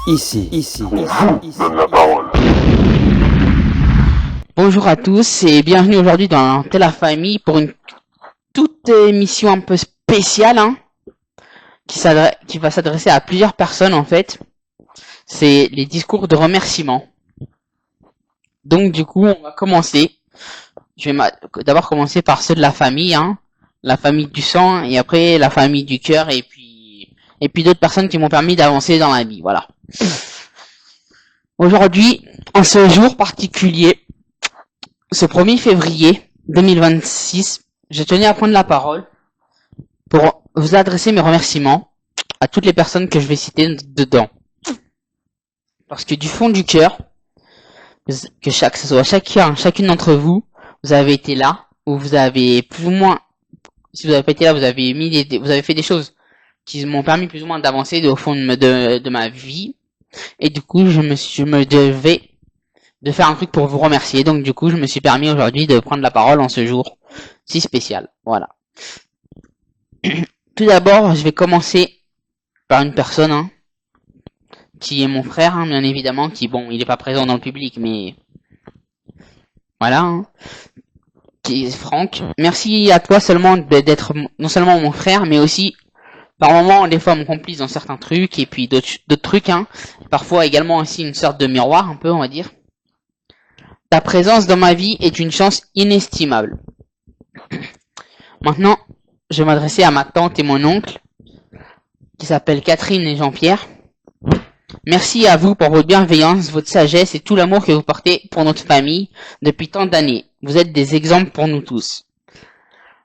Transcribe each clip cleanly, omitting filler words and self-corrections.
Donne la parole. Bonjour à tous et bienvenue aujourd'hui dans Telle la famille pour une toute émission un peu spéciale qui va s'adresser à plusieurs personnes en fait. C'est les discours de remerciement. Donc du coup on va commencer. Je vais d'abord commencer par ceux de la famille, la famille du sang et après la famille du cœur et puis d'autres personnes qui m'ont permis d'avancer dans la vie. Voilà. Aujourd'hui, en ce jour particulier, ce 1er février 2026, je tenais à prendre la parole pour vous adresser mes remerciements à toutes les personnes que je vais citer dedans. Parce que du fond du cœur, que ce soit chacune d'entre vous, vous avez été là, ou vous avez plus ou moins, si vous n'avez pas été là, vous avez fait des choses qui m'ont permis plus ou moins d'avancer au fond de ma vie. Et du coup, je me devais de faire un truc pour vous remercier. Donc du coup, je me suis permis aujourd'hui de prendre la parole en ce jour si spécial. Voilà. Tout d'abord, je vais commencer par une personne qui est mon frère, bien évidemment, il est pas présent dans le public, mais voilà, qui est Franck. Merci à toi seulement d'être non seulement mon frère, mais aussi par moments, des fois, mon complice dans certains trucs, et puis d'autres trucs, Parfois également aussi une sorte de miroir, un peu, on va dire. Ta présence dans ma vie est une chance inestimable. Maintenant, je vais m'adresser à ma tante et mon oncle, qui s'appellent Catherine et Jean-Pierre. Merci à vous pour votre bienveillance, votre sagesse et tout l'amour que vous portez pour notre famille depuis tant d'années. Vous êtes des exemples pour nous tous.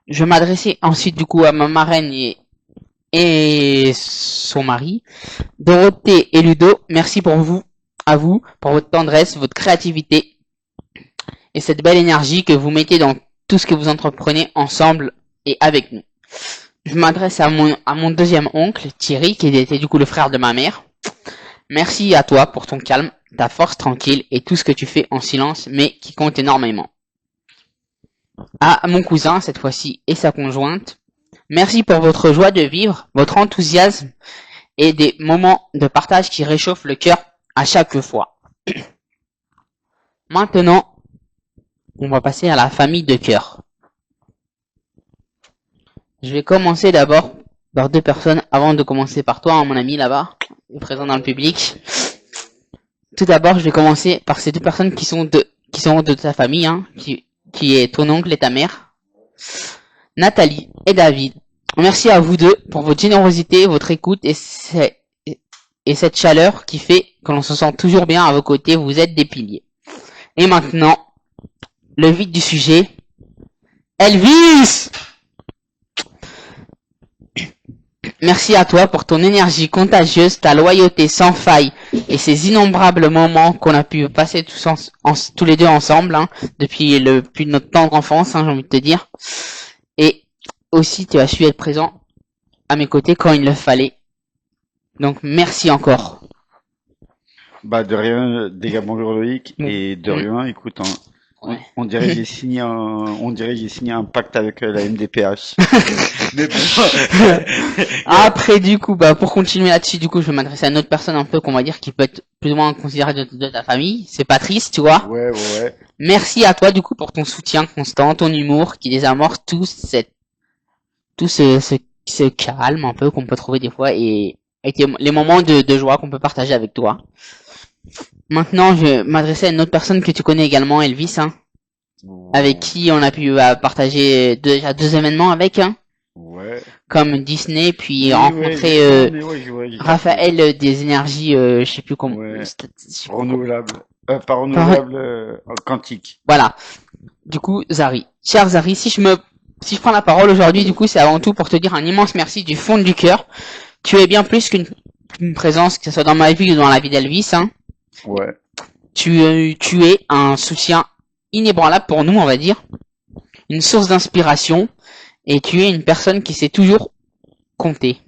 Je vais m'adresser ensuite du coup à ma marraine et son mari, Dorothée et Ludo. Merci pour votre tendresse, votre créativité et cette belle énergie que vous mettez dans tout ce que vous entreprenez ensemble et avec nous. Je m'adresse à mon deuxième oncle, Thierry, qui était du coup le frère de ma mère. Merci à toi pour ton calme, ta force tranquille et tout ce que tu fais en silence, mais qui compte énormément. À mon cousin, cette fois-ci, et sa conjointe, merci pour votre joie de vivre, votre enthousiasme et des moments de partage qui réchauffent le cœur à chaque fois. Maintenant, on va passer à la famille de cœur. Je vais commencer d'abord par deux personnes avant de commencer par toi, mon ami là-bas, présent dans le public. Tout d'abord, je vais commencer par ces deux personnes qui sont de ta famille, qui est ton oncle et ta mère, Nathalie et David. Merci à vous deux pour votre générosité, votre écoute et cette chaleur qui fait que l'on se sent toujours bien à vos côtés. Vous êtes des piliers. Et maintenant, le vif du sujet. Elvis! Merci à toi pour ton énergie contagieuse, ta loyauté sans faille et ces innombrables moments qu'on a pu passer tous les deux ensemble, depuis notre tendre enfance, j'ai envie de te dire. Et aussi, tu as su être présent à mes côtés quand il le fallait. Donc, merci encore. Bah, de rien, dégâts Loïc, et de rien, écoute, Ouais. on dirait que j'ai signé un pacte avec la MDPH. Mais bon. Après, du coup, pour continuer là-dessus, du coup, je vais m'adresser à une autre personne un peu qu'on va dire qui peut être plus ou moins considérée de ta famille. C'est Patrice, tu vois. Ouais. Merci à toi, du coup, pour ton soutien constant, ton humour qui désamorce tout ce calme un peu qu'on peut trouver des fois et les moments de joie qu'on peut partager avec toi. Maintenant, je vais m'adresser à une autre personne que tu connais également, Elvis, avec qui on a pu partager déjà deux événements avec, Ouais. comme Disney, puis Oui, rencontrer ouais, Raphaël des énergies, je sais plus comment. Ouais. je sais plus Renouvelable. Pas renouvelable, quantique. Voilà. Du coup, Zari. Cher Zari, si je prends la parole aujourd'hui, du coup, c'est avant tout pour te dire un immense merci du fond du cœur. Tu es bien plus qu'une présence, que ce soit dans ma vie ou dans la vie d'Elvis, Ouais. Tu es un soutien inébranlable pour nous, on va dire. Une source d'inspiration. Et tu es une personne qui sait toujours compter.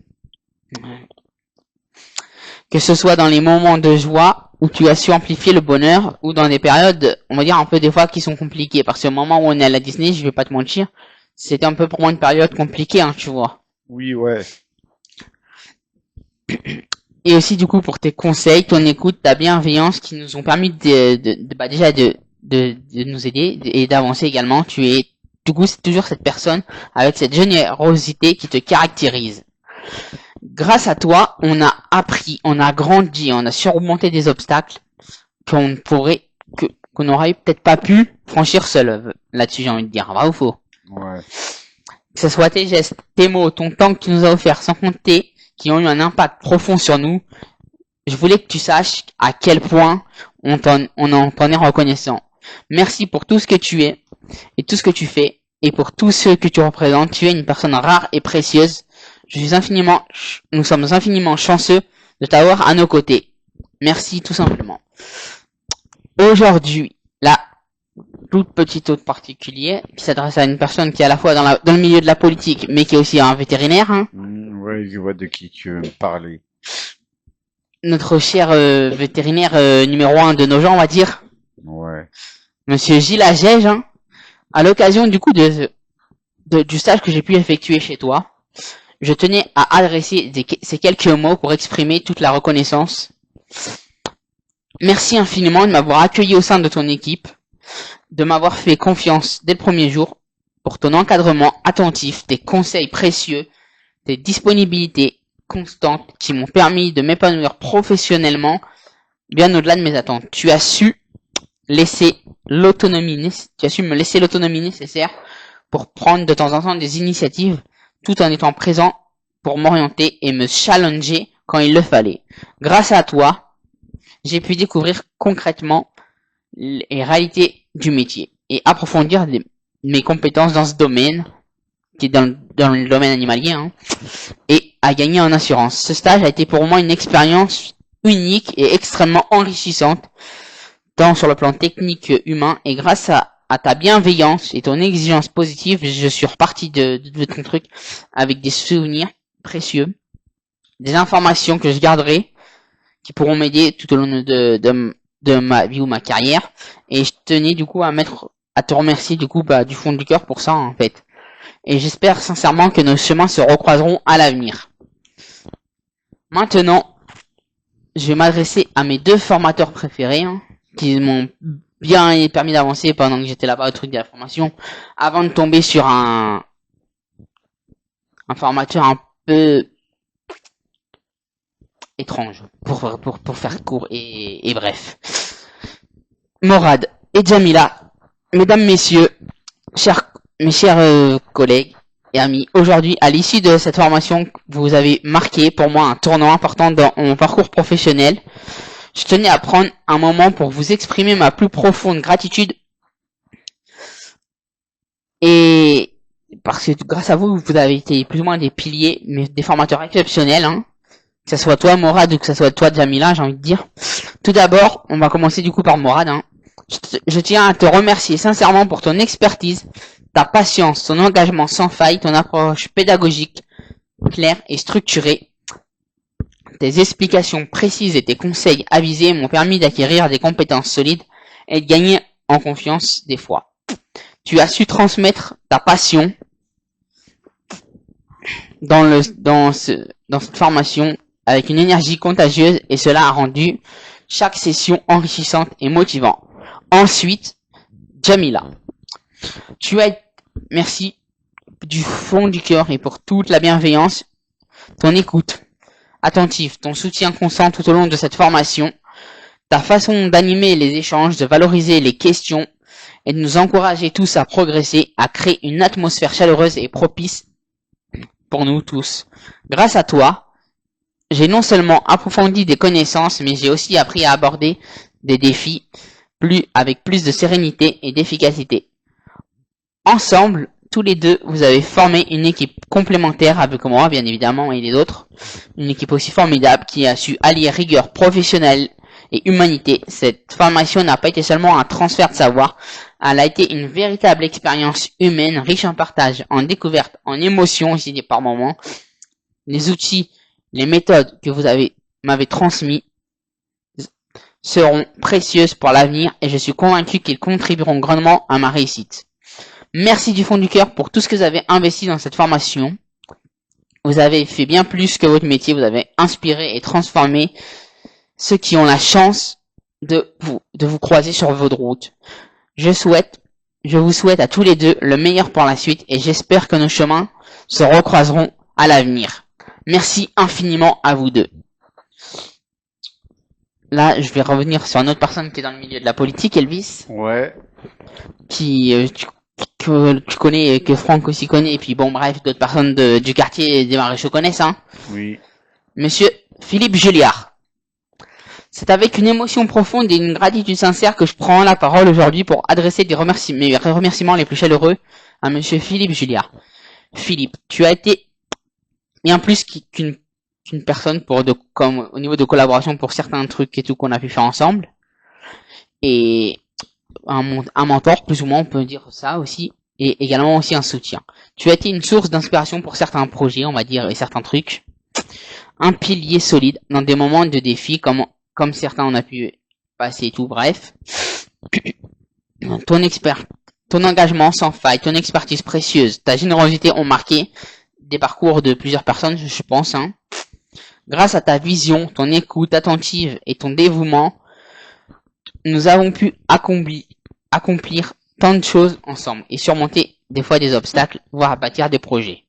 Que ce soit dans les moments de joie où tu as su amplifier le bonheur ou dans des périodes, on va dire un peu des fois qui sont compliquées. Parce que au moment où on est à la Disney, je vais pas te mentir, c'était un peu pour moi une période compliquée, tu vois. Oui, ouais. Et aussi du coup pour tes conseils, ton écoute, ta bienveillance qui nous ont permis déjà de nous aider et d'avancer également. Du coup, c'est toujours cette personne avec cette générosité qui te caractérise. Grâce à toi, on a appris, on a grandi, on a surmonté des obstacles qu'on n'aurait peut-être pas pu franchir seul. Là-dessus, j'ai envie de dire, vrai ou faux? Ouais. Que ce soit tes gestes, tes mots, ton temps que tu nous as offert, sans compter, qui ont eu un impact profond sur nous, je voulais que tu saches à quel point on t'en est reconnaissant. Merci pour tout ce que tu es et tout ce que tu fais et pour tout ce que tu représentes. Tu es une personne rare et précieuse. Nous sommes infiniment chanceux de t'avoir à nos côtés. Merci tout simplement. Aujourd'hui, la toute petite autre particulier qui s'adresse à une personne qui est à la fois dans le milieu de la politique, mais qui est aussi un vétérinaire. Hein. Ouais, je vois de qui tu veux me parler. Notre cher vétérinaire numéro 1 de nos gens, on va dire. Ouais. Monsieur Gilles Agege, hein, à l'occasion du coup du stage que j'ai pu effectuer chez toi, je tenais à adresser ces quelques mots pour exprimer toute la reconnaissance. Merci infiniment de m'avoir accueilli au sein de ton équipe, de m'avoir fait confiance dès le premier jour, pour ton encadrement attentif, tes conseils précieux, tes disponibilités constantes qui m'ont permis de m'épanouir professionnellement bien au-delà de mes attentes. Tu as su me laisser l'autonomie nécessaire pour prendre de temps en temps des initiatives tout en étant présent pour m'orienter et me challenger quand il le fallait. Grâce à toi, j'ai pu découvrir concrètement les réalités du métier et approfondir mes compétences dans ce domaine, qui est dans le domaine animalier, hein, et à gagner en assurance. Ce stage a été pour moi une expérience unique et extrêmement enrichissante, tant sur le plan technique que humain, et grâce à ta bienveillance et ton exigence positive, je suis reparti de ton truc avec des souvenirs précieux, des informations que je garderai, qui pourront m'aider tout au long de ma vie ou ma carrière, et je tenais du coup à te remercier du coup du fond du cœur pour ça en fait. Et j'espère sincèrement que nos chemins se recroiseront à l'avenir. Maintenant, je vais m'adresser à mes deux formateurs préférés, hein, qui m'ont bien permis d'avancer pendant que j'étais là-bas au truc de la formation, avant de tomber sur un formateur un peu étrange, pour faire court et bref. Morad et Jamila, mesdames, messieurs, mes chers collègues et amis, aujourd'hui, à l'issue de cette formation, vous avez marqué pour moi un tournant important dans mon parcours professionnel. Je tenais à prendre un moment pour vous exprimer ma plus profonde gratitude, et parce que grâce à vous, vous avez été plus ou moins des piliers, mais des formateurs exceptionnels, hein. Que ce soit toi, Morad, ou que ce soit toi, Jamila, j'ai envie de dire. Tout d'abord, on va commencer du coup par Morad, hein. Je tiens à te remercier sincèrement pour ton expertise, ta patience, ton engagement sans faille, ton approche pédagogique claire et structurée. Tes explications précises et tes conseils avisés m'ont permis d'acquérir des compétences solides et de gagner en confiance des fois. Tu as su transmettre ta passion dans cette formation avec une énergie contagieuse, et cela a rendu chaque session enrichissante et motivante. Ensuite, Jamila, merci du fond du cœur et pour toute la bienveillance, ton écoute attentive, ton soutien constant tout au long de cette formation, ta façon d'animer les échanges, de valoriser les questions et de nous encourager tous à progresser, à créer une atmosphère chaleureuse et propice pour nous tous. Grâce à toi, j'ai non seulement approfondi des connaissances, mais j'ai aussi appris à aborder des défis avec plus de sérénité et d'efficacité. Ensemble, tous les deux, vous avez formé une équipe complémentaire avec moi, bien évidemment, et les autres. Une équipe aussi formidable qui a su allier rigueur professionnelle et humanité. Cette formation n'a pas été seulement un transfert de savoir, elle a été une véritable expérience humaine, riche en partage, en découverte, en émotions aussi par moments. Les outils, les méthodes que vous m'avez transmis seront précieuses pour l'avenir, et je suis convaincu qu'ils contribueront grandement à ma réussite. Merci du fond du cœur pour tout ce que vous avez investi dans cette formation. Vous avez fait bien plus que votre métier, vous avez inspiré et transformé ceux qui ont la chance de vous croiser sur votre route. Je vous souhaite à tous les deux le meilleur pour la suite et j'espère que nos chemins se recroiseront à l'avenir. Merci infiniment à vous deux. Là, je vais revenir sur une autre personne qui est dans le milieu de la politique, Elvis, Ouais. que tu connais, que Franck aussi connaît, et puis bon, bref, d'autres personnes du quartier des Maréchaux connaissent, hein. Oui. Monsieur Philippe Julliard. C'est avec une émotion profonde et une gratitude sincère que je prends la parole aujourd'hui pour adresser mes remerciements les plus chaleureux à Monsieur Philippe Julliard. Philippe, tu as été bien plus qu'une personne comme au niveau de collaboration pour certains trucs et tout qu'on a pu faire ensemble, et un mentor, plus ou moins, on peut dire ça aussi, et également aussi un soutien. Tu as été une source d'inspiration pour certains projets, on va dire, et certains trucs. Un pilier solide dans des moments de défi, comme certains on a pu passer et tout, bref. Ton engagement sans faille, ton expertise précieuse, ta générosité ont marqué des parcours de plusieurs personnes, je pense, hein. Grâce à ta vision, ton écoute attentive et ton dévouement, nous avons pu accomplir tant de choses ensemble et surmonter des fois des obstacles, voire bâtir des projets.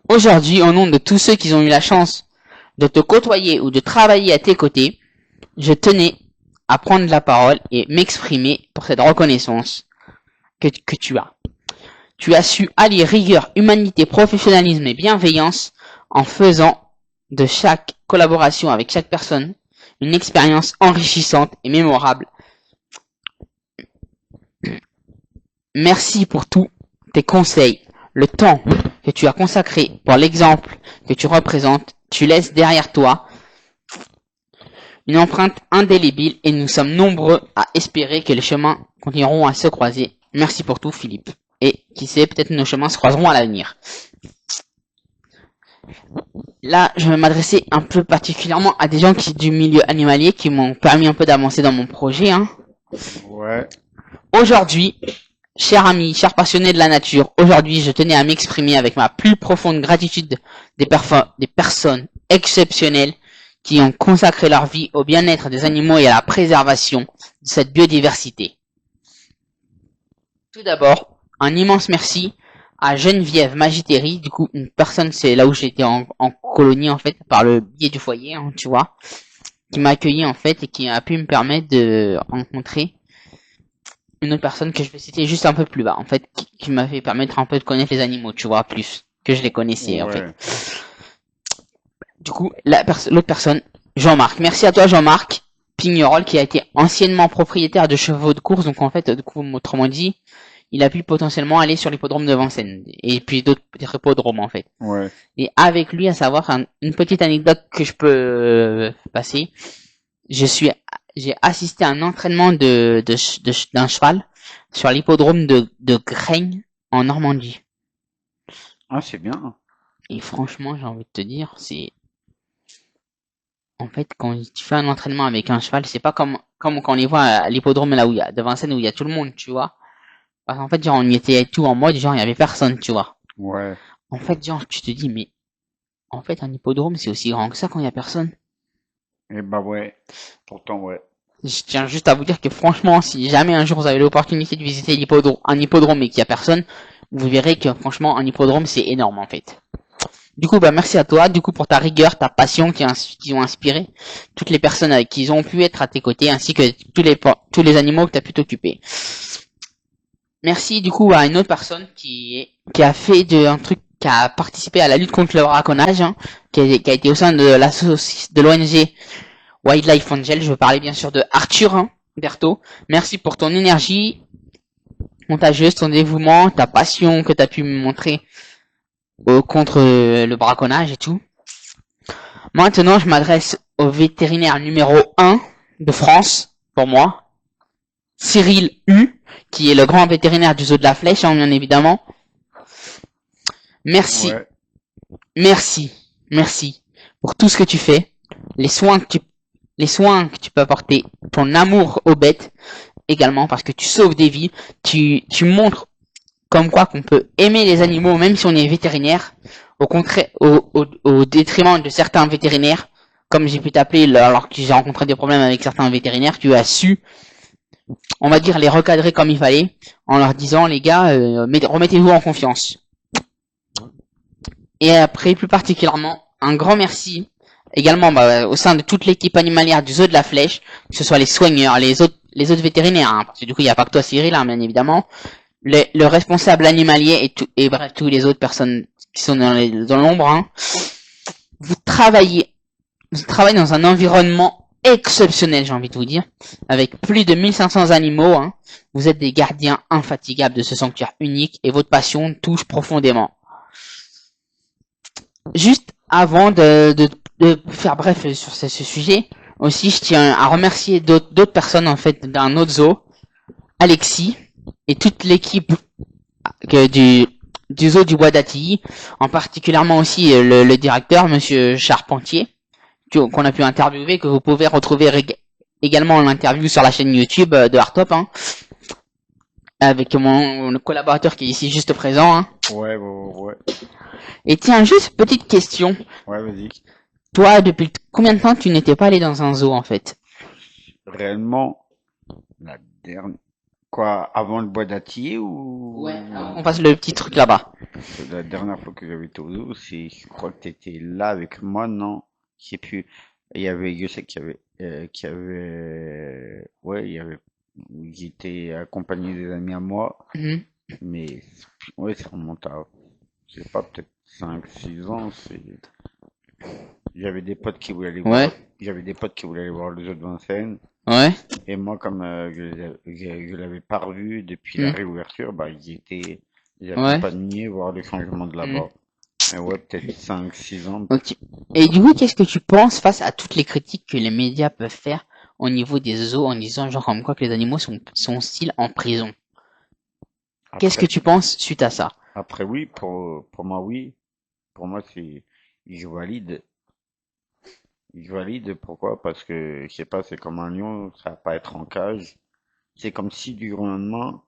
Aujourd'hui, au nom de tous ceux qui ont eu la chance de te côtoyer ou de travailler à tes côtés, je tenais à prendre la parole et m'exprimer pour cette reconnaissance que tu as. Tu as su allier rigueur, humanité, professionnalisme et bienveillance en faisant de chaque collaboration avec chaque personne une expérience enrichissante et mémorable. Merci pour tous tes conseils, le temps que tu as consacré pour l'exemple que tu représentes. Tu laisses derrière toi une empreinte indélébile et nous sommes nombreux à espérer que les chemins continueront à se croiser. Merci pour tout, Philippe. Et qui sait, peut-être nos chemins se croiseront à l'avenir. Là, je vais m'adresser un peu particulièrement à des gens du milieu animalier qui m'ont permis un peu d'avancer dans mon projet, hein. Ouais. Aujourd'hui, chers amis, chers passionnés de la nature, aujourd'hui, je tenais à m'exprimer avec ma plus profonde gratitude des personnes exceptionnelles qui ont consacré leur vie au bien-être des animaux et à la préservation de cette biodiversité. Tout d'abord, un immense merci à Geneviève Magiteri, du coup, une personne, c'est là où j'étais en colonie, en fait, par le biais du foyer, hein, tu vois, qui m'a accueilli, en fait, et qui a pu me permettre de rencontrer une autre personne que je vais citer juste un peu plus bas, en fait, qui m'a fait permettre un peu de connaître les animaux, tu vois, plus que je les connaissais, en fait. Du coup, l'autre personne, Jean-Marc. Merci à toi, Jean-Marc Pignerol, qui a été anciennement propriétaire de chevaux de course, donc en fait, du coup, autrement dit, il a pu potentiellement aller sur l'hippodrome de Vincennes, et puis d'autres hippodromes, en fait. Ouais. Et avec lui, à savoir, une petite anecdote que je peux passer, j'ai assisté à un entraînement d'un cheval sur l'hippodrome de Graigne, en Normandie. Ah, c'est bien. Et franchement, j'ai envie de te dire, en fait, quand tu fais un entraînement avec un cheval, c'est pas comme quand on les voit à l'hippodrome là de Vincennes où il y a tout le monde, tu vois. Parce qu'en fait, genre, on y était tout en mode, genre, il y avait personne, tu vois. Ouais. En fait, genre, tu te dis, mais, en fait, un hippodrome, c'est aussi grand que ça quand il y a personne. Eh bah ouais. Pourtant, ouais. Je tiens juste à vous dire que franchement, si jamais un jour vous avez l'opportunité de visiter un hippodrome et qu'il y a personne, vous verrez que franchement, un hippodrome, c'est énorme, en fait. Du coup, bah, merci à toi, du coup, pour ta rigueur, ta passion qui ont inspiré toutes les personnes avec qui ils ont pu être à tes côtés, ainsi que tous les animaux que tu as pu t'occuper. Merci, du coup, à une autre personne qui a fait qui a participé à la lutte contre le braconnage, hein, qui a été au sein de l'ONG Wildlife Angel. Je veux parler bien sûr de Arthur, hein, Berthaud. Merci pour ton énergie contagieuse, ton dévouement, ta passion que tu as pu me montrer contre le braconnage et tout. Maintenant, je m'adresse au vétérinaire numéro 1 de France, pour moi, Cyril Hu, qui est le grand vétérinaire du zoo de la Flèche, hein, bien évidemment. Merci. Ouais. Merci pour tout ce que tu fais, les soins que tu peux apporter, ton amour aux bêtes également, parce que tu sauves des vies, tu montres comme quoi qu'on peut aimer les animaux même si on est vétérinaire. au contraire, au détriment de certains vétérinaires, comme j'ai pu t'appeler alors que j'ai rencontré des problèmes avec certains vétérinaires, tu as su, on va dire, les recadrer comme il fallait, en leur disant, les gars, remettez-vous en confiance. Et après, plus particulièrement, un grand merci également au sein de toute l'équipe animalière du zoo de la Flèche, que ce soit les soigneurs, les autres vétérinaires, hein, parce que du coup il n'y a pas que toi Cyril, hein, bien évidemment, le responsable animalier et bref tous les autres personnes qui sont dans l'ombre, hein. Vous travaillez dans un environnement exceptionnel, j'ai envie de vous dire, avec plus de 1500 animaux, hein. Vous êtes des gardiens infatigables de ce sanctuaire unique et votre passion touche profondément. Juste avant de faire bref sur ce sujet, aussi je tiens à remercier d'autres personnes en fait d'un autre zoo, Alexis et toute l'équipe du zoo du Bois d'Atilly, en particulièrement aussi le directeur, monsieur Charpentier, qu'on a pu interviewer, que vous pouvez retrouver également en interview sur la chaîne YouTube de Hardtop, hein, avec mon collaborateur qui est ici juste présent, hein. Ouais. Et tiens, juste petite question. Ouais, vas-y. Toi, depuis combien de temps tu n'étais pas allé dans un zoo, en fait? Réellement, la dernière... Quoi, avant le Bois d'Atilly ou... Ouais, on passe le petit truc là-bas. La dernière fois que j'avais été au zoo, je crois que t'étais là avec moi, non? Je sais plus. Je sais j'étais accompagné des amis à moi, mais, ouais, ça remonte à, je sais pas, peut-être 5, 6 ans, j'avais des potes qui voulaient aller voir, le zoo de Vincennes. Ouais. Et moi, comme je l'avais pas revu depuis la réouverture, bah j'ai accompagné voir le changement de là-bas. Et ouais, peut-être 5, 6 ans. Okay. Et du coup, qu'est-ce que tu penses face à toutes les critiques que les médias peuvent faire au niveau des zoos en disant genre comme quoi que les animaux sont style en prison? Qu'est-ce que tu penses suite à ça? Après oui, pour moi oui. Pour moi je valide. Je valide, pourquoi? Parce que, je sais pas, c'est comme un lion, ça va pas être en cage. C'est comme si du jour au lendemain,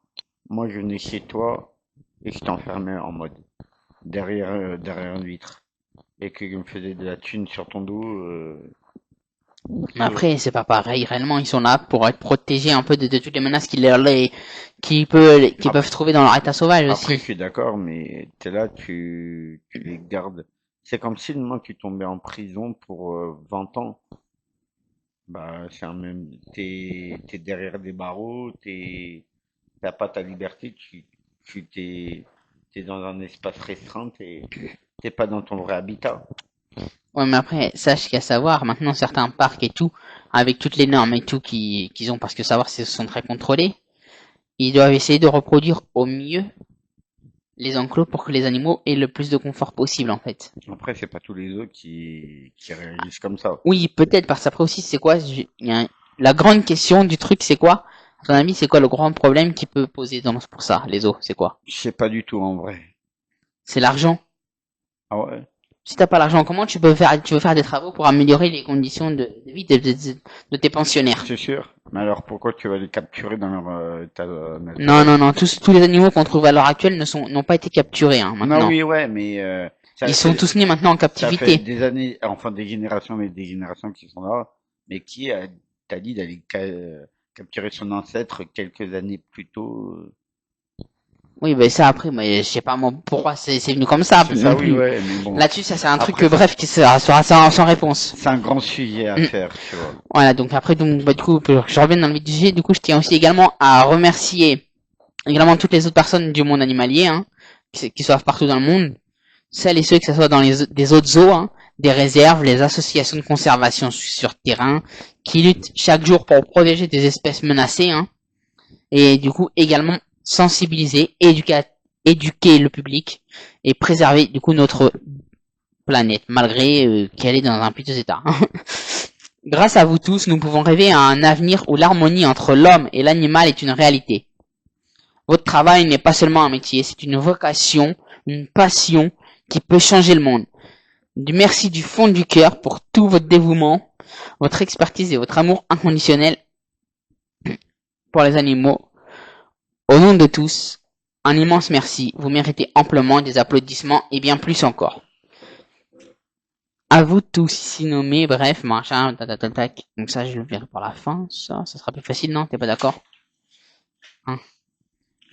moi je venais chez toi et que je t'enfermais en mode derrière une vitre. Et que je me faisais de la thune sur ton dos. Mais après, c'est pas pareil. Réellement, ils sont là pour être protégés un peu de toutes les menaces qu'ils peuvent trouver dans leur état sauvage aussi. Après, je suis d'accord, mais t'es là, tu les gardes. C'est comme si demain tu tombais en prison pour 20 ans. Bah, t'es derrière des barreaux, t'as pas ta liberté, t'es dans un espace restreint, t'es pas dans ton vrai habitat. Ouais, mais après, sache qu'à savoir, maintenant, certains parcs et tout, avec toutes les normes et tout qu'ils ont, parce que savoir s'ils sont très contrôlés, ils doivent essayer de reproduire au mieux les enclos pour que les animaux aient le plus de confort possible, en fait. Après, c'est pas tous les autres qui réagissent comme ça. Oui, peut-être, parce qu'après aussi, c'est quoi, la grande question du truc, c'est quoi? À ton avis, c'est quoi le grand problème qui peut poser pour ça, les zoos, c'est quoi? Je sais pas du tout, en vrai. C'est l'argent. Ah ouais? Si t'as pas l'argent, comment tu veux faire des travaux pour améliorer les conditions de vie de tes pensionnaires? C'est sûr. Mais alors, pourquoi tu vas les capturer dans leur état naturel? Non, tous les animaux qu'on trouve à l'heure actuelle n'ont pas été capturés, hein, maintenant. Non, oui, ouais, mais ils sont tous nés maintenant en captivité. Ça fait des années, enfin des générations qui sont là, mais qui t'a dit d'aller capturer son ancêtre quelques années plus tôt? Oui, ben ça après, mais je sais pas moi pourquoi c'est venu comme ça. C'est ça, oui, ouais, mais bon. Là-dessus, ça c'est un truc bref qui sera sans réponse. C'est un grand sujet à faire, tu vois. Voilà, donc après, du coup, je reviens dans le vif du sujet. Du coup, je tiens aussi également à remercier également toutes les autres personnes du monde animalier, hein, qui sont partout dans le monde, celles et ceux que ce soit dans des autres zoos, hein, des réserves, les associations de conservation sur terrain, qui luttent chaque jour pour protéger des espèces menacées, hein, et du coup également sensibiliser, éduquer le public et préserver du coup notre planète malgré qu'elle est dans un piteux état. Grâce à vous tous, nous pouvons rêver à un avenir où l'harmonie entre l'homme et l'animal est une réalité. Votre travail n'est pas seulement un métier, c'est une vocation, une passion qui peut changer le monde. Merci du fond du cœur pour tout votre dévouement, votre expertise et votre amour inconditionnel pour les animaux. Au nom de tous, un immense merci. Vous méritez amplement des applaudissements et bien plus encore. À vous de tous ici nommer, bref, machin, tac. Donc ça, je le verrai par la fin. Ça sera plus facile, non? T'es pas d'accord? Hein?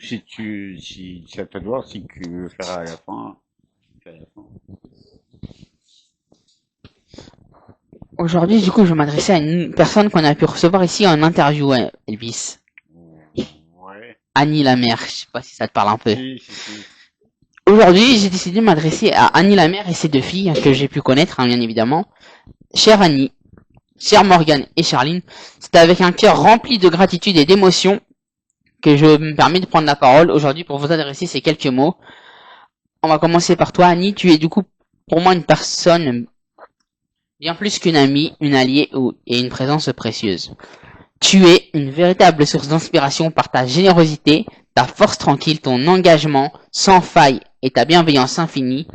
Si ça te doit, si tu veux faire à la fin, fais à la fin. Aujourd'hui, du coup, je vais m'adresser à une personne qu'on a pu recevoir ici en interview, Elvis. Ouais. Annie Lamère, je sais pas si ça te parle un peu. Si. Aujourd'hui, j'ai décidé de m'adresser à Annie Lamère et ses deux filles, que j'ai pu connaître, hein, bien évidemment. Chère Annie, chère Morgane et Charline, c'est avec un cœur rempli de gratitude et d'émotion que je me permets de prendre la parole aujourd'hui pour vous adresser ces quelques mots. On va commencer par toi, Annie. Tu es du coup, pour moi, une personne bien plus qu'une amie, une alliée et une présence précieuse. Tu es une véritable source d'inspiration par ta générosité, ta force tranquille, ton engagement sans faille et ta bienveillance infinie.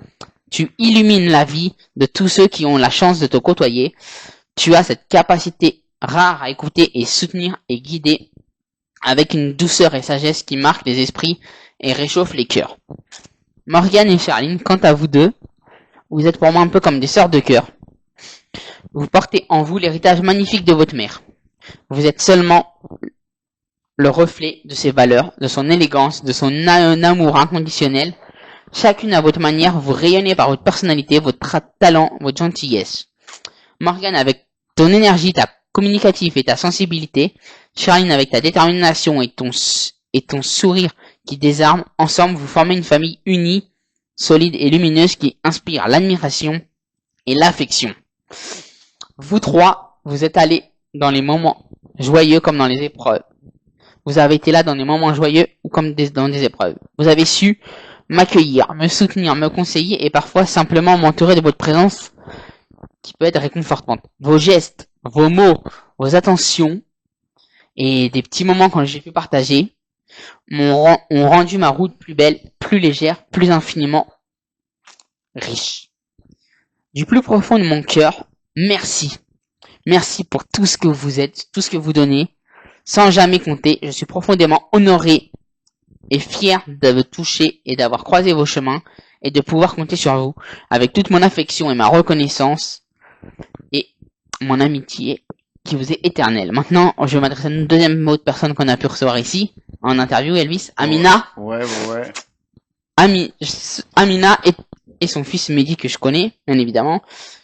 Tu illumines la vie de tous ceux qui ont la chance de te côtoyer. Tu as cette capacité rare à écouter et soutenir et guider avec une douceur et sagesse qui marque les esprits et réchauffe les cœurs. Morgane et Charline, quant à vous deux, vous êtes pour moi un peu comme des sœurs de cœur. Vous portez en vous l'héritage magnifique de votre mère. Vous êtes seulement le reflet de ses valeurs, de son élégance, de son amour inconditionnel. Chacune à votre manière, vous rayonnez par votre personnalité, votre talent, votre gentillesse. Morgane avec ton énergie, ta communicatif et ta sensibilité. Charline avec ta détermination et ton sourire qui désarme. Ensemble, vous formez une famille unie, solide et lumineuse qui inspire l'admiration et l'affection. Vous trois, vous êtes allés dans les moments joyeux comme dans les épreuves. Vous avez été là dans les moments joyeux ou comme dans des épreuves. Vous avez su m'accueillir, me soutenir, me conseiller et parfois simplement m'entourer de votre présence qui peut être réconfortante. Vos gestes, vos mots, vos attentions et des petits moments quand j'ai pu partager ont rendu ma route plus belle, plus légère, plus infiniment riche. Du plus profond de mon cœur, merci. Merci pour tout ce que vous êtes, tout ce que vous donnez. Sans jamais compter, je suis profondément honoré et fier de vous toucher et d'avoir croisé vos chemins et de pouvoir compter sur vous avec toute mon affection et ma reconnaissance et mon amitié qui vous est éternelle. Maintenant, je vais m'adresser à une deuxième autre personne qu'on a pu recevoir ici en interview, Elvis. Amina. Ouais. Amina et son fils Mehdi que je connais, bien évidemment.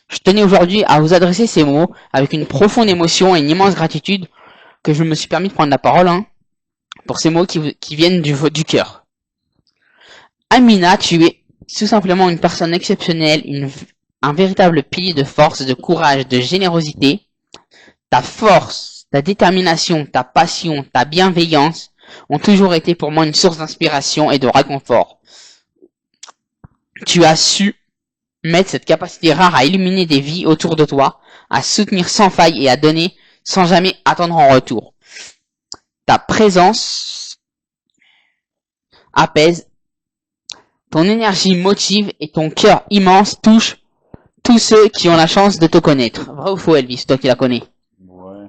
Je tenais aujourd'hui à vous adresser ces mots avec une profonde émotion et une immense gratitude que je me suis permis de prendre la parole, pour ces mots qui viennent du cœur. Amina, tu es tout simplement une personne exceptionnelle, un véritable pilier de force, de courage, de générosité. Ta force, ta détermination, ta passion, ta bienveillance ont toujours été pour moi une source d'inspiration et de réconfort. Tu as su mettre cette capacité rare à illuminer des vies autour de toi, à soutenir sans faille et à donner sans jamais attendre en retour. Ta présence apaise, ton énergie motive et ton cœur immense touche tous ceux qui ont la chance de te connaître. Vrai ou faux, Elvis, toi qui la connais? Ouais.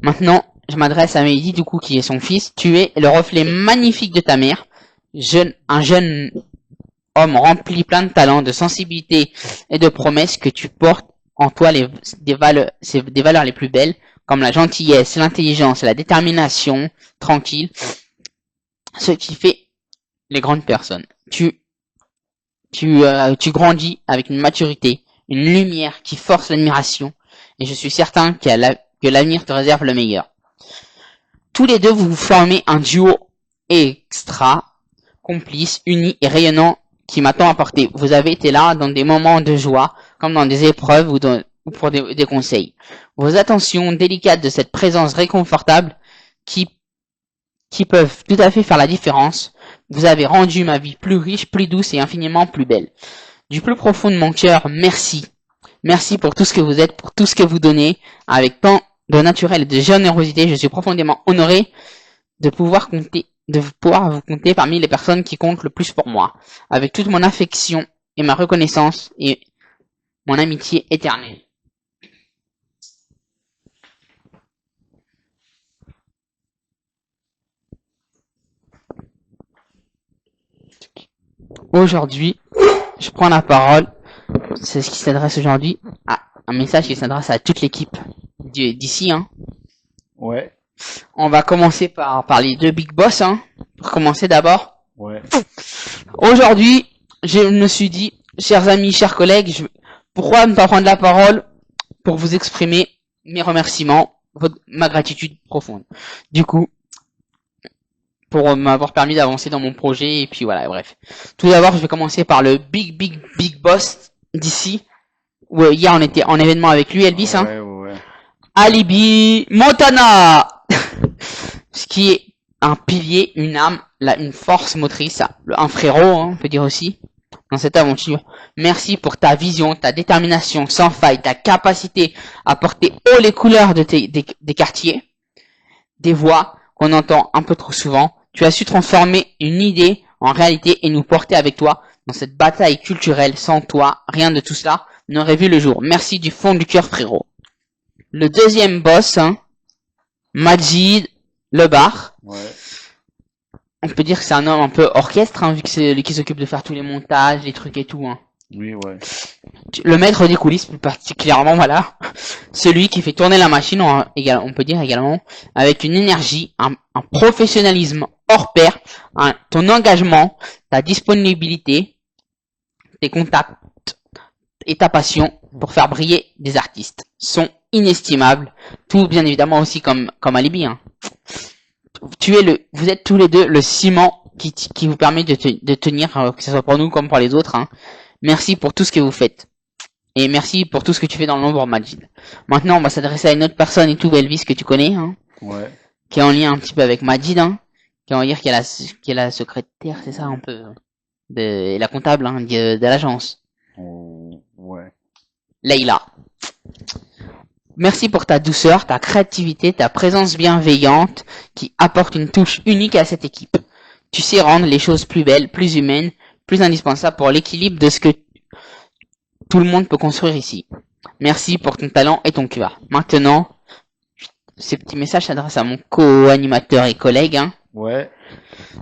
Maintenant, je m'adresse à Mehdi, du coup, qui est son fils. Tu es le reflet magnifique de ta mère, un jeune homme rempli plein de talent, de sensibilité et de promesses que tu portes en toi des valeurs les plus belles, comme la gentillesse, l'intelligence, la détermination, tranquille, ce qui fait les grandes personnes. Tu grandis avec une maturité, une lumière qui force l'admiration, et je suis certain que l'avenir te réserve le meilleur. Tous les deux, vous formez un duo extra, complice, uni et rayonnant qui m'a tant apporté. Vous avez été là dans des moments de joie, comme dans des épreuves ou pour des conseils. Vos attentions délicates de cette présence réconfortable qui peuvent tout à fait faire la différence. Vous avez rendu ma vie plus riche, plus douce et infiniment plus belle. Du plus profond de mon cœur, merci. Merci pour tout ce que vous êtes, pour tout ce que vous donnez, avec tant de naturel et de générosité. Je suis profondément honoré de pouvoir vous compter parmi les personnes qui comptent le plus pour moi, avec toute mon affection et ma reconnaissance et mon amitié éternelle. Aujourd'hui, je prends la parole c'est ce qui s'adresse aujourd'hui à un message qui s'adresse à toute l'équipe d'ici, hein. Ouais, On va commencer par les deux big boss, hein. Pour commencer d'abord. ouais. Aujourd'hui, je me suis dit, chers amis, chers collègues, pourquoi ne pas prendre la parole pour vous exprimer mes remerciements, ma gratitude profonde. Du coup, pour m'avoir permis d'avancer dans mon projet, et puis voilà, bref. Tout d'abord, je vais commencer par le big boss d'ici, où hier on était en événement avec lui, Elvis, hein. Ouais. Alibi Montana ce qui est un pilier, une âme, une force motrice, un frérot, hein, on peut dire aussi, dans cette aventure. Merci pour ta vision, ta détermination sans faille, ta capacité à porter haut les couleurs des quartiers, des voix qu'on entend un peu trop souvent. Tu as su transformer une idée en réalité et nous porter avec toi dans cette bataille culturelle. Sans toi, rien de tout cela n'aurait vu le jour. Merci du fond du cœur, frérot. Le deuxième boss, hein, Majid Lebar. Ouais. On peut dire que c'est un homme un peu orchestre, hein, vu que c'est lui qui s'occupe de faire tous les montages, les trucs et tout, hein. Oui, ouais. Le maître des coulisses, plus particulièrement, voilà. Celui qui fait tourner la machine, on peut dire également, avec une énergie, un professionnalisme hors pair, ton engagement, ta disponibilité, tes contacts et ta passion pour faire briller des artistes sont inestimables. Tout, bien évidemment, aussi comme Alibi, hein. Vous êtes tous les deux le ciment qui vous permet de tenir, que ce soit pour nous comme pour les autres, hein. Merci pour tout ce que vous faites. Et merci pour tout ce que tu fais dans l'ombre, Majid. Maintenant, on va s'adresser à une autre personne et tout, Elvis, que tu connais, hein. Ouais. Qui est en lien un petit peu avec Majid, hein. Qui on va dire qui est la secrétaire, c'est ça, un peu, et la comptable, hein, de l'agence. Ouais. Leïla. Merci pour ta douceur, ta créativité, ta présence bienveillante qui apporte une touche unique à cette équipe. Tu sais rendre les choses plus belles, plus humaines, plus indispensables pour l'équilibre de ce que tout le monde peut construire ici. Merci pour ton talent et ton cœur. Maintenant, ces petits messages s'adressent à mon co-animateur et collègue, hein. Ouais.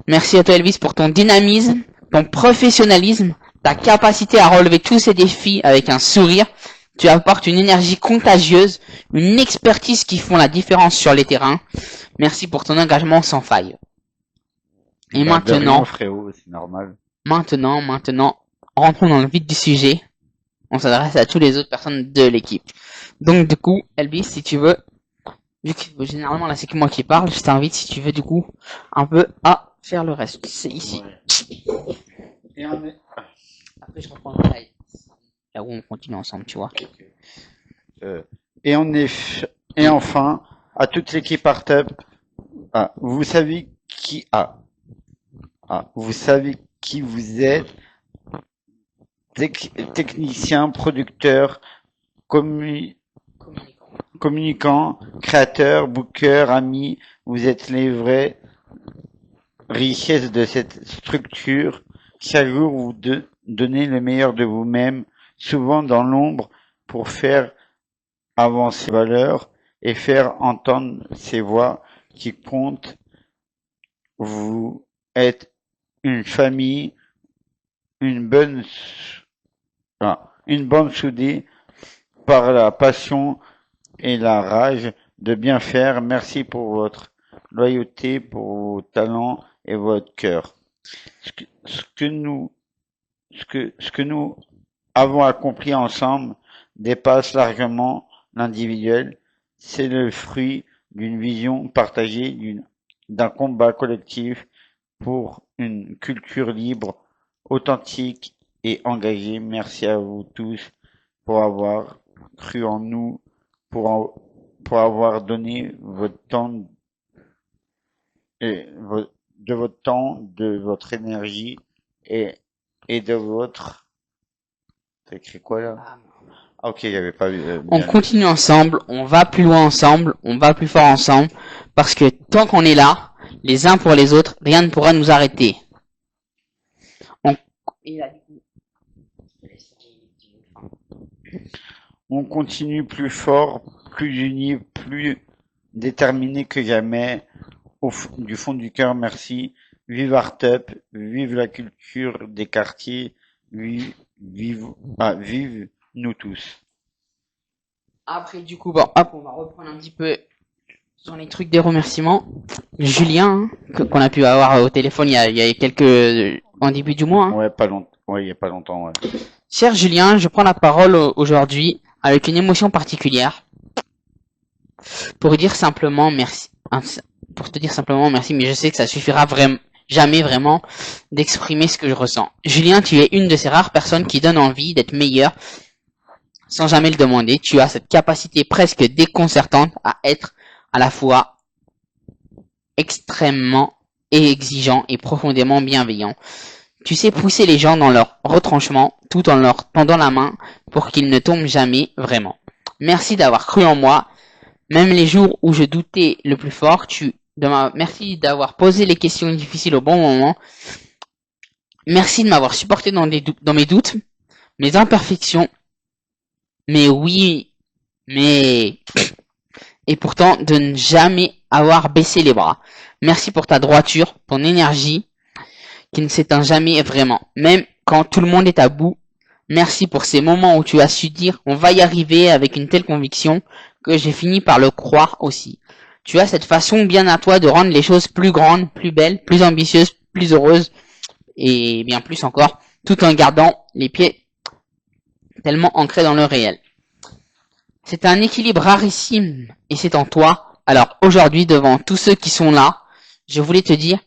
Merci à toi, Elvis, pour ton dynamisme, ton professionnalisme, ta capacité à relever tous ces défis avec un sourire. Tu apportes une énergie contagieuse, une expertise qui font la différence sur les terrains. Merci pour ton engagement sans faille. Et maintenant, rien, frérot, c'est normal. Maintenant, rentrons dans le vif du sujet. On s'adresse à toutes les autres personnes de l'équipe. Donc du coup, Elvis, si tu veux, vu que généralement là c'est que moi qui parle, je t'invite si tu veux du coup un peu à faire le reste. C'est ici. Ouais. Et on est... Après je reprends le slide. Là où on continue ensemble, tu vois. Et enfin, à toute l'équipe Artup, vous savez qui vous êtes, technicien, producteur, communicant, créateur, booker, ami, vous êtes les vraies richesses de cette structure. Chaque jour, vous donnez le meilleur de vous-même, souvent dans l'ombre, pour faire avancer vos valeurs et faire entendre ces voix qui comptent. Vous êtes une famille, une bande soudée par la passion et la rage de bien faire. Merci pour votre loyauté, pour vos talents et votre cœur. Ce que nous avons accompli ensemble dépasse largement l'individuel. C'est le fruit d'une vision partagée, d'un combat collectif pour une culture libre, authentique et engagée. Merci à vous tous pour avoir cru en nous, pour avoir donné votre temps de votre énergie et de votre... T'as écrit quoi là? Ah, ok, j'avais pas vu. On continue ensemble, on va plus loin ensemble, on va plus fort ensemble, parce que tant qu'on est là, les uns pour les autres, rien ne pourra nous arrêter. On continue plus fort, plus unis, plus déterminés que jamais. Du fond du cœur, merci. Vive Artup, vive la culture des quartiers, vive vive nous tous. Après, du coup, bon, hop, on va reprendre un petit peu sur les trucs des remerciements. Julien, qu'on a pu avoir au téléphone il y a quelques, en début du mois. Ouais, il y a pas longtemps, ouais. Cher Julien, je prends la parole aujourd'hui avec une émotion particulière pour dire simplement merci. Pour te dire simplement merci, mais je sais que ça suffira jamais vraiment d'exprimer ce que je ressens. Julien, tu es une de ces rares personnes qui donnent envie d'être meilleur sans jamais le demander. Tu as cette capacité presque déconcertante à être à la fois extrêmement exigeant et profondément bienveillant. Tu sais pousser les gens dans leur retranchement tout en leur tendant la main pour qu'ils ne tombent jamais vraiment. Merci d'avoir cru en moi, même les jours où je doutais le plus fort. Merci d'avoir posé les questions difficiles au bon moment. Merci de m'avoir supporté dans mes doutes, mes imperfections, mais oui, mais et pourtant de ne jamais avoir baissé les bras. Merci pour ta droiture, ton énergie qui ne s'éteint jamais vraiment, même quand tout le monde est à bout. Merci pour ces moments où tu as su dire on va y arriver avec une telle conviction que j'ai fini par le croire aussi. Tu as cette façon bien à toi de rendre les choses plus grandes, plus belles, plus ambitieuses, plus heureuses et bien plus encore, tout en gardant les pieds tellement ancrés dans le réel. C'est un équilibre rarissime et c'est en toi. Alors aujourd'hui, devant tous ceux qui sont là, je voulais te dire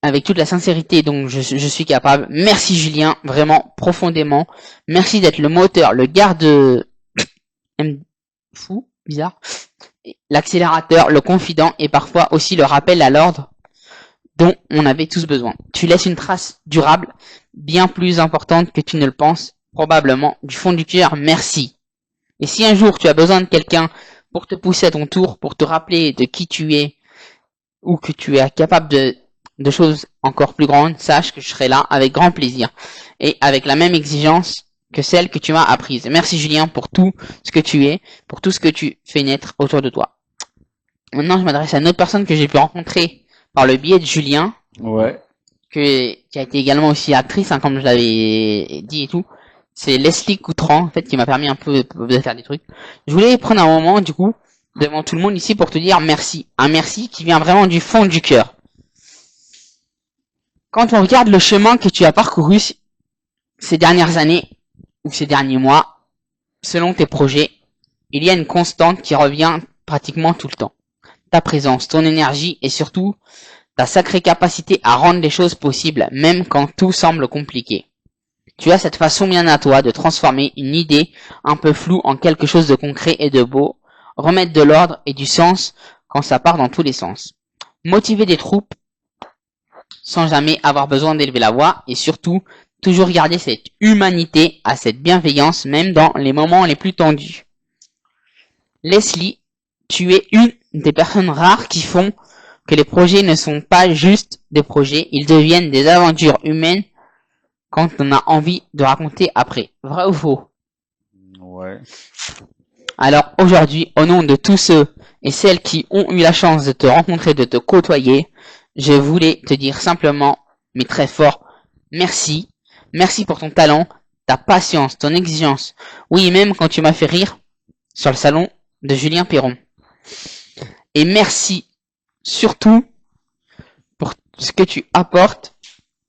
avec toute la sincérité dont je suis capable, merci Julien, vraiment profondément. Merci d'être le moteur, le garde fou, bizarre, l'accélérateur, le confident et parfois aussi le rappel à l'ordre dont on avait tous besoin. Tu laisses une trace durable, bien plus importante que tu ne le penses, probablement du fond du cœur, merci. Et si un jour tu as besoin de quelqu'un pour te pousser à ton tour, pour te rappeler de qui tu es, ou que tu es capable de choses encore plus grandes, sache que je serai là avec grand plaisir et avec la même exigence que celle que tu m'as apprise. Merci Julien pour tout ce que tu es, pour tout ce que tu fais naître autour de toi. Maintenant, je m'adresse à une autre personne que j'ai pu rencontrer par le biais de Julien, Ouais. qui a été également aussi actrice, hein, comme je l'avais dit et tout. C'est Leslie Coutran, en fait, qui m'a permis un peu de faire des trucs. Je voulais prendre un moment, du coup, devant tout le monde ici pour te dire merci. Un merci qui vient vraiment du fond du cœur. Quand on regarde le chemin que tu as parcouru ces dernières années, ou ces derniers mois, selon tes projets, il y a une constante qui revient pratiquement tout le temps. Ta présence, ton énergie et surtout ta sacrée capacité à rendre les choses possibles, même quand tout semble compliqué. Tu as cette façon bien à toi de transformer une idée un peu floue en quelque chose de concret et de beau, remettre de l'ordre et du sens quand ça part dans tous les sens. Motiver des troupes sans jamais avoir besoin d'élever la voix et surtout toujours garder cette humanité à cette bienveillance même dans les moments les plus tendus. Leslie, tu es une des personnes rares qui font que les projets ne sont pas juste des projets, ils deviennent des aventures humaines quand on a envie de raconter après. Vrai ou faux? Ouais. Alors aujourd'hui, au nom de tous ceux et celles qui ont eu la chance de te rencontrer, de te côtoyer, je voulais te dire simplement, mais très fort, merci. Merci pour ton talent, ta patience, ton exigence. Oui, même quand tu m'as fait rire sur le salon de Julien Perron. Et merci surtout pour ce que tu apportes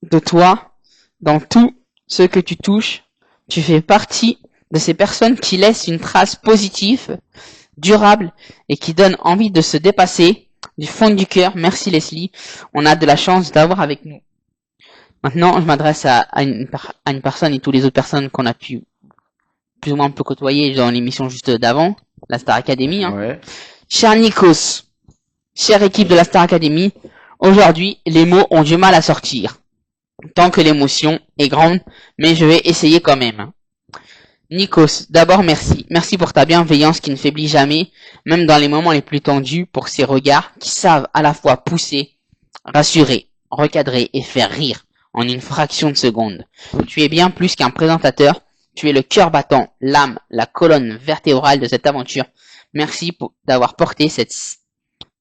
de toi dans tout ce que tu touches. Tu fais partie de ces personnes qui laissent une trace positive, durable et qui donnent envie de se dépasser du fond du cœur. Merci Leslie, on a de la chance d'avoir avec nous. Maintenant, je m'adresse à une personne et toutes les autres personnes qu'on a pu plus ou moins un peu côtoyer dans l'émission juste d'avant, la Star Academy. Hein. Ouais. Cher Nikos, chère équipe de la Star Academy, aujourd'hui, les mots ont du mal à sortir. Tant que l'émotion est grande, mais je vais essayer quand même. Nikos, d'abord merci. Merci pour ta bienveillance qui ne faiblit jamais, même dans les moments les plus tendus, pour ces regards qui savent à la fois pousser, rassurer, recadrer et faire rire en une fraction de seconde. Tu es bien plus qu'un présentateur, tu es le cœur battant, l'âme, la colonne vertébrale de cette aventure. Merci d'avoir porté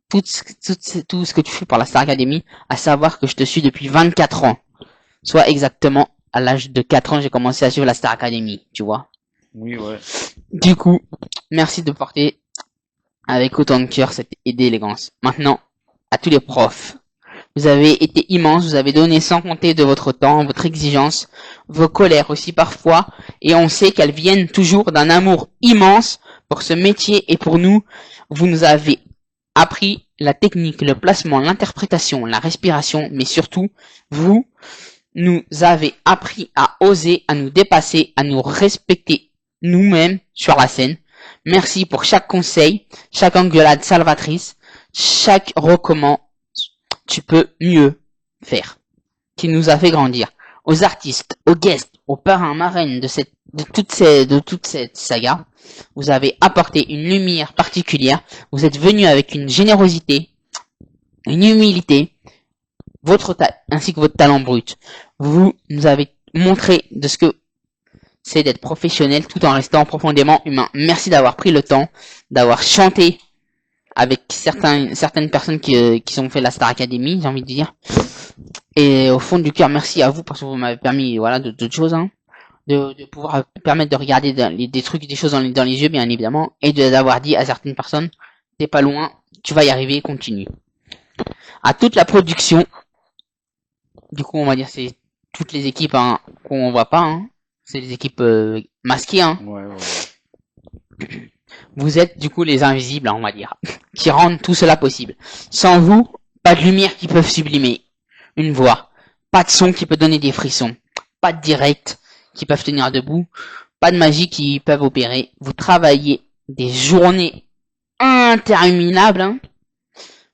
tout ce que tu fais pour la Star Academy, à savoir que je te suis depuis 24 ans. Soit exactement à l'âge de 4 ans, j'ai commencé à suivre la Star Academy, tu vois. Oui, ouais. Du coup, merci de porter avec autant de cœur cette et d'élégance. Maintenant, à tous les profs. Vous avez été immenses, vous avez donné sans compter de votre temps, votre exigence, vos colères aussi parfois, et on sait qu'elles viennent toujours d'un amour immense pour ce métier et pour nous. Vous nous avez appris la technique, le placement, l'interprétation, la respiration, mais surtout, vous nous avez appris à oser, à nous dépasser, à nous respecter nous-mêmes sur la scène. Merci pour chaque conseil, chaque engueulade salvatrice, chaque recommand tu peux mieux faire, qui nous a fait grandir. Aux artistes, aux guests, aux parrains, marraines de toute cette saga, vous avez apporté une lumière particulière. Vous êtes venus avec une générosité, une humilité, ainsi que votre talent brut. Vous nous avez montré de ce que c'est d'être professionnel tout en restant profondément humain. Merci d'avoir pris le temps, d'avoir chanté avec certaines personnes qui ont fait la Star Academy, j'ai envie de dire. Et au fond du cœur, merci à vous parce que vous m'avez permis, voilà, d'autres choses, hein, de pouvoir permettre de regarder des trucs, des choses dans les yeux, bien évidemment, et d'avoir dit à certaines personnes, t'es pas loin, tu vas y arriver, continue. À toute la production, du coup, on va dire c'est toutes les équipes hein, qu'on voit pas, hein, c'est les équipes masquées, hein. Ouais, ouais. Vous êtes du coup les invisibles, on va dire, qui rendent tout cela possible. Sans vous, pas de lumière qui peuvent sublimer une voix, pas de son qui peut donner des frissons, pas de direct qui peuvent tenir debout, pas de magie qui peuvent opérer. Vous travaillez des journées interminables, hein,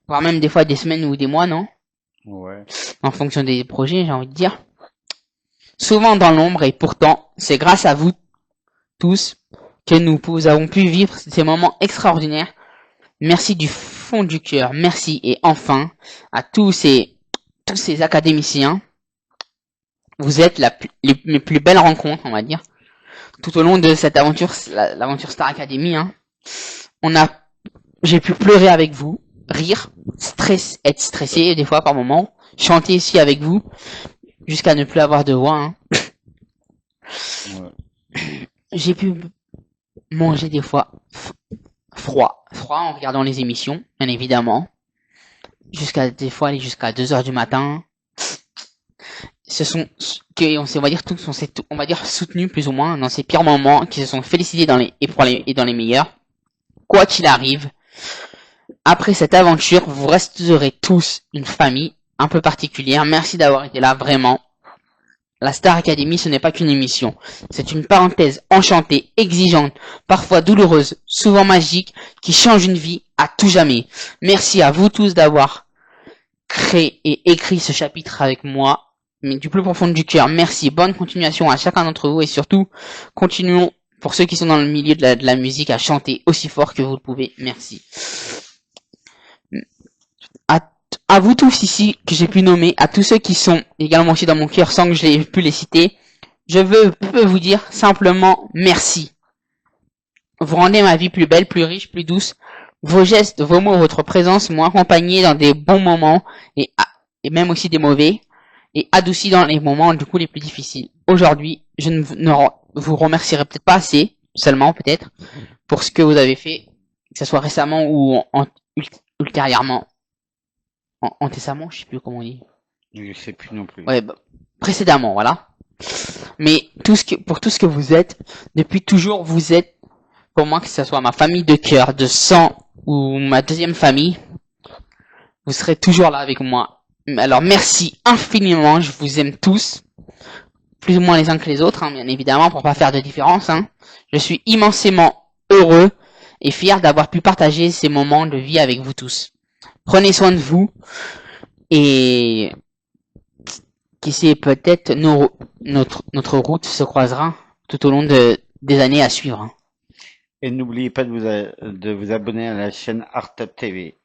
voire même des fois des semaines ou des mois, non? Ouais. En fonction des projets, j'ai envie de dire. Souvent dans l'ombre, et pourtant, c'est grâce à vous tous que nous avons pu vivre ces moments extraordinaires. Merci du fond du cœur, merci. Et enfin, à tous ces académiciens, vous êtes les plus belles rencontres, on va dire, tout au long de cette aventure, l'aventure Star Academy, hein. J'ai pu pleurer avec vous, rire, être stressé des fois par moments, chanter ici avec vous, jusqu'à ne plus avoir de voix, hein. Ouais. J'ai pu manger des fois froid en regardant les émissions, bien évidemment, des fois aller jusqu'à 2 heures du matin. On va dire tous, on va dire soutenus plus ou moins dans ces pires moments, qui se sont félicités dans les meilleurs. Quoi qu'il arrive, après cette aventure, vous resterez tous une famille un peu particulière. Merci d'avoir été là, vraiment. La Star Academy, ce n'est pas qu'une émission. C'est une parenthèse enchantée, exigeante, parfois douloureuse, souvent magique, qui change une vie à tout jamais. Merci à vous tous d'avoir créé et écrit ce chapitre avec moi, mais du plus profond du cœur. Merci, bonne continuation à chacun d'entre vous et surtout, continuons pour ceux qui sont dans le milieu de la musique à chanter aussi fort que vous le pouvez. Merci. À vous tous ici que j'ai pu nommer, à tous ceux qui sont également aussi dans mon cœur sans que je l'ai pu les citer, je peux vous dire simplement merci. Vous rendez ma vie plus belle, plus riche, plus douce. Vos gestes, vos mots, votre présence m'ont accompagné dans des bons moments et même aussi des mauvais et adouci dans les moments du coup les plus difficiles. Aujourd'hui, je ne vous remercierai peut-être pas assez, seulement peut-être, pour ce que vous avez fait, que ce soit récemment ou ultérieurement. Antécemment, je sais plus comment on dit. Je sais plus non plus. Ouais, précédemment, voilà. Mais pour tout ce que vous êtes, depuis toujours, vous êtes, pour moi, que ce soit ma famille de cœur, de sang, ou ma deuxième famille, vous serez toujours là avec moi. Alors, merci infiniment, je vous aime tous, plus ou moins les uns que les autres, hein, bien évidemment, pour pas faire de différence, hein. Je suis immensément heureux et fier d'avoir pu partager ces moments de vie avec vous tous. Prenez soin de vous et qui sait, peut-être notre route se croisera tout au long des années à suivre. Et n'oubliez pas de vous abonner à la chaîne Art Up TV.